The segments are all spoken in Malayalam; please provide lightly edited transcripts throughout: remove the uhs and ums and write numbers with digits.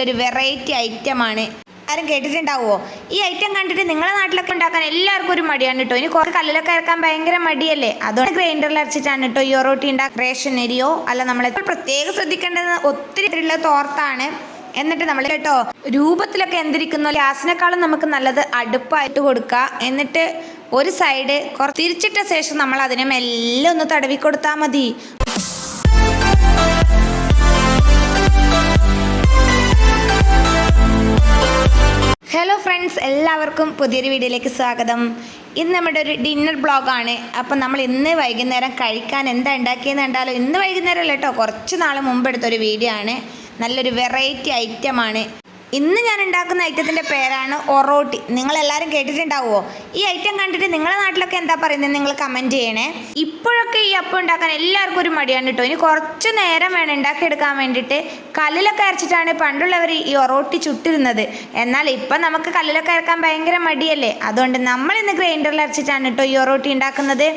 ഒരു വെറൈറ്റി ഐറ്റമാണ്. ആരും കേട്ടിട്ടുണ്ടാവുമോ? ഈ ഐറ്റം കണ്ടിട്ട് നിങ്ങളുടെ നാട്ടിലൊക്കെ ഉണ്ടാക്കാൻ എല്ലാവർക്കും ഒരു മടിയാണ് കേട്ടോ. ഇനി കുറേ കല്ലിലൊക്കെ ഇറക്കാൻ ഭയങ്കര മടിയല്ലേ, അതുകൊണ്ട് ഗ്രൈൻഡറിൽ അരച്ചിട്ടാണ് കേട്ടോ ഈ ഒറോട്ടി ഉണ്ടാക്കുക. റേഷൻ അരിയോ അല്ല, നമ്മൾ പ്രത്യേകം ശ്രദ്ധിക്കേണ്ടത് ഒത്തിരി ഉള്ള തോർത്താണ്. എന്നിട്ട് നമ്മൾ കേട്ടോ രൂപത്തിലൊക്കെ എന്തിരിക്കുന്നു, ഗ്യാസിനേക്കാളും നമുക്ക് നല്ലത് അടുപ്പായിട്ട് കൊടുക്കുക. എന്നിട്ട് ഒരു സൈഡ് കുറച്ച് തിരിച്ചിട്ട ശേഷം നമ്മൾ അതിനെ മെല്ലെ ഒന്ന് തടവി കൊടുത്താൽ മതി. ഹലോ ഫ്രണ്ട്സ്, എല്ലാവർക്കും പുതിയൊരു വീഡിയോയിലേക്ക് സ്വാഗതം. ഇന്ന് നമ്മുടെ ഒരു ഡിന്നർ ബ്ലോഗാണ്. അപ്പം നമ്മൾ ഇന്ന് വൈകുന്നേരം കഴിക്കാൻ എന്താ ഉണ്ടാക്കിയെന്ന് കണ്ടാലോ. ഇന്ന് വൈകുന്നേരം അല്ല കേട്ടോ, കുറച്ച് നാൾ മുമ്പ് എടുത്തൊരു വീഡിയോ ആണ്. നല്ലൊരു വെറൈറ്റി ഐറ്റമാണ്. ഇന്ന് ഞാൻ ഉണ്ടാക്കുന്ന ഐറ്റത്തിൻ്റെ പേരാണ് ഒറോട്ടി. നിങ്ങളെല്ലാവരും കേട്ടിട്ടുണ്ടാവുമോ? ഈ ഐറ്റം കണ്ടിട്ട് നിങ്ങളുടെ നാട്ടിലൊക്കെ എന്താ പറയുന്നത് നിങ്ങൾ കമൻറ്റ് ചെയ്യണേ. ഇപ്പോഴൊക്കെ ഈ അപ്പം ഉണ്ടാക്കാൻ എല്ലാവർക്കും ഒരു മടിയാണ് കേട്ടോ. ഇനി കുറച്ച് നേരം വേണം ഉണ്ടാക്കിയെടുക്കാൻ വേണ്ടിയിട്ട്. കല്ലിലൊക്കെ അരച്ചിട്ടാണ് പണ്ടുള്ളവർ ഈ ഒറോട്ടി ചുട്ടിരുന്നത്. എന്നാൽ ഇപ്പം നമുക്ക് കല്ലിലൊക്കെ അരക്കാൻ ഭയങ്കര മടിയല്ലേ, അതുകൊണ്ട് നമ്മളിന്ന് ഗ്രൈൻഡറിൽ അരച്ചിട്ടാണ് കേട്ടോ ഈ ഒറോട്ടി ഉണ്ടാക്കുന്നത്.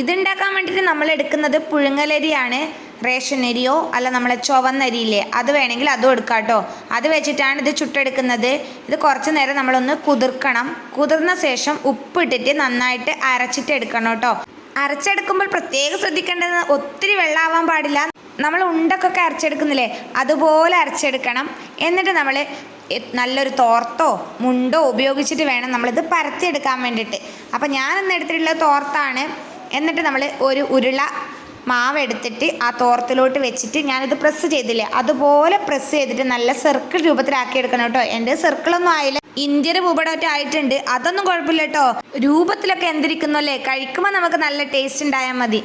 ഇതുണ്ടാക്കാൻ വേണ്ടിയിട്ട് നമ്മൾ എടുക്കുന്നത് പുഴുങ്ങലരിയാണ്. റേഷൻ അരിയോ അല്ല നമ്മളെ ചുവന്നരിയില്ലേ, അത് വേണമെങ്കിൽ അതും എടുക്കാം കേട്ടോ. അത് വെച്ചിട്ടാണ് ഇത് ചുട്ടെടുക്കുന്നത്. ഇത് കുറച്ച് നേരം നമ്മളൊന്ന് കുതിർക്കണം. കുതിർന്ന ശേഷം ഉപ്പിട്ടിട്ട് നന്നായിട്ട് അരച്ചിട്ട് എടുക്കണം കേട്ടോ. അരച്ചെടുക്കുമ്പോൾ പ്രത്യേകം ശ്രദ്ധിക്കേണ്ടത് ഒത്തിരി വെള്ളമാവാൻ പാടില്ല. നമ്മൾ ഉണ്ടക്കൊക്കെ അരച്ചെടുക്കുന്നില്ലേ, അതുപോലെ അരച്ചെടുക്കണം. എന്നിട്ട് നമ്മൾ നല്ലൊരു തോർത്തോ മുണ്ടോ ഉപയോഗിച്ചിട്ട് വേണം നമ്മളിത് പരത്തിയെടുക്കാൻ വേണ്ടിയിട്ട്. അപ്പം ഞാനിന്ന് എടുത്തിട്ടുള്ള തോർത്താണ്. എന്നിട്ട് നമ്മൾ ഒരു ഉരുള മാവ് എടുത്തിട്ട് ആ തോർത്തിലോട്ട് വെച്ചിട്ട് ഞാനിത് പ്രസ് ചെയ്തില്ലേ, അതുപോലെ പ്രസ് ചെയ്തിട്ട് നല്ല സർക്കിൾ രൂപത്തിലാക്കി എടുക്കണം കേട്ടോ. എൻ്റെ സർക്കിളൊന്നും ആയില്ല, ഇന്ത്യയുടെ ഭൂപടമൊക്കെ ആയിട്ടുണ്ട്. അതൊന്നും കുഴപ്പമില്ല കേട്ടോ. രൂപത്തിലൊക്കെ എന്തിരിക്കുന്നല്ലേ, കഴിക്കുമ്പോൾ നമുക്ക് നല്ല ടേസ്റ്റ് ഉണ്ടായാൽ മതി.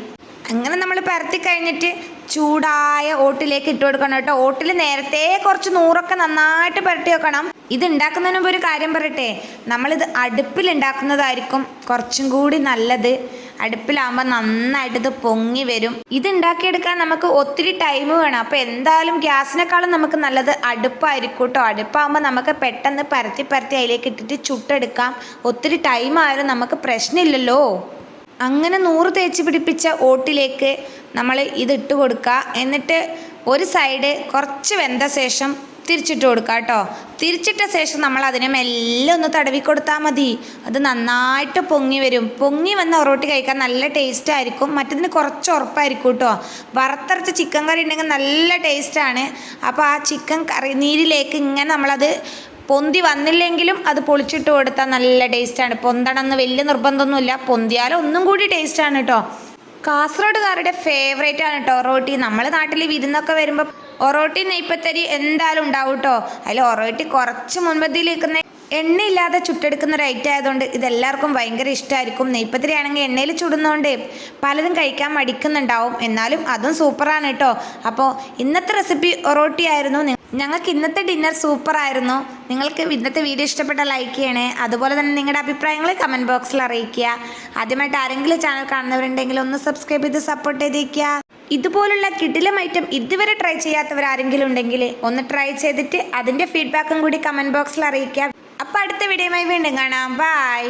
അങ്ങനെ നമ്മൾ പരത്തി കഴിഞ്ഞിട്ട് ചൂടായ ഓട്ടിലേക്ക് ഇട്ട് കൊടുക്കണം കേട്ടോ. ഓട്ടിൽ നേരത്തെ കുറച്ച് നൂറൊക്കെ നന്നായിട്ട് പുരട്ടി വെക്കണം. ഇത് ഉണ്ടാക്കുന്നതിന് മുമ്പ് ഒരു കാര്യം പറയട്ടെ, നമ്മളിത് അടുപ്പിൽ ഉണ്ടാക്കുന്നതായിരിക്കും കുറച്ചും കൂടി നല്ലത്. അടുപ്പിലാകുമ്പോൾ നന്നായിട്ട് ഇത് പൊങ്ങി വരും. ഇത് ഉണ്ടാക്കിയെടുക്കാൻ നമുക്ക് ഒത്തിരി ടൈം വേണം. അപ്പോൾ എന്തായാലും ഗ്യാസിനേക്കാളും നമുക്ക് നല്ലത് അടുപ്പായിരിക്കും കേട്ടോ. അടുപ്പാകുമ്പോൾ നമുക്ക് പെട്ടെന്ന് പരത്തി അതിലേക്ക് ഇട്ടിട്ട് ചുട്ടെടുക്കാം. ഒത്തിരി ടൈം ആയാലും നമുക്ക് പ്രശ്നമില്ലല്ലോ. അങ്ങനെ 100 തേച്ച് പിടിപ്പിച്ച ഓട്ടിലേക്ക് നമ്മൾ ഇതിട്ട് കൊടുക്കുക. എന്നിട്ട് ഒരു സൈഡ് കുറച്ച് വെന്ത ശേഷം തിരിച്ചിട്ട് കൊടുക്കുക കേട്ടോ. തിരിച്ചിട്ട ശേഷം നമ്മൾ അതിനെ മെല്ലെ ഒന്ന് തടവി കൊടുത്താൽ മതി. അത് നന്നായിട്ട് പൊങ്ങി വരും. പൊങ്ങി വന്ന ഒറോട്ടി കഴിക്കാൻ നല്ല ടേസ്റ്റ് ആയിരിക്കും. മറ്റതിന് കുറച്ച് ഉറപ്പായിരിക്കും കേട്ടോ. വറുത്തരച്ച ചിക്കൻ കറി ഉണ്ടെങ്കിൽ നല്ല ടേസ്റ്റാണ്. അപ്പോൾ ആ ചിക്കൻ കറി നീരിലേക്ക് ഇങ്ങനെ നമ്മളത് പൊന്തി വന്നില്ലെങ്കിലും അത് പൊളിച്ചിട്ട് കൊടുത്താൽ നല്ല ടേസ്റ്റാണ്. പൊന്തണമെന്ന് വലിയ നിർബന്ധമൊന്നുമില്ല, പൊന്തിയാലും ഒന്നും കൂടി ടേസ്റ്റാണ് കേട്ടോ. കാസർഗോഡുകാരുടെ ഫേവറേറ്റ് ആണ് കേട്ടോ ഒറോട്ടി. നമ്മളെ നാട്ടിൽ വിരുന്നൊക്കെ വരുമ്പോൾ ഒറോട്ടി നെയ്പ്പത്തരി എന്തായാലും ഉണ്ടാവും കേട്ടോ. അതിൽ ഒറോട്ടി കുറച്ച് മുൻപന്തിയിൽ നിൽക്കുന്ന എണ്ണയില്ലാതെ ചുട്ടെടുക്കുന്ന ഒരു ഐറ്റം ആയതുകൊണ്ട് ഇതെല്ലാവർക്കും ഭയങ്കര ഇഷ്ടമായിരിക്കും. നെയ്പ്പത്തിരി ആണെങ്കിൽ എണ്ണയിൽ ചുടുന്നതുകൊണ്ട് പലതും കഴിക്കാൻ മടിക്കുന്നുണ്ടാവും, എന്നാലും അതും സൂപ്പറാണ് കേട്ടോ. അപ്പോൾ ഇന്നത്തെ റെസിപ്പി ഒറോട്ടി ആയിരുന്നു. ഞങ്ങൾക്ക് ഇന്നത്തെ ഡിന്നർ സൂപ്പറായിരുന്നു. നിങ്ങൾക്ക് ഇന്നത്തെ വീഡിയോ ഇഷ്ടപ്പെട്ട ലൈക്ക് ചെയ്യണേ. അതുപോലെ തന്നെ നിങ്ങളുടെ അഭിപ്രായങ്ങൾ കമൻറ്റ് ബോക്സിൽ അറിയിക്കുക. ആദ്യമായിട്ട് ആരെങ്കിലും ചാനൽ കാണുന്നവരുണ്ടെങ്കിൽ ഒന്ന് സബ്സ്ക്രൈബ് ചെയ്ത് സപ്പോർട്ട് ചെയ്തേക്കുക. ഇതുപോലുള്ള കിടിലം ഐറ്റം ഇതുവരെ ട്രൈ ചെയ്യാത്തവരാരെങ്കിലും ഉണ്ടെങ്കിൽ ഒന്ന് ട്രൈ ചെയ്തിട്ട് അതിൻ്റെ ഫീഡ്ബാക്കും കൂടി കമൻറ്റ് ബോക്സിൽ അറിയിക്കുക. അപ്പോൾ അടുത്ത വീഡിയോയുമായി വീണ്ടും കാണാം. ബൈ.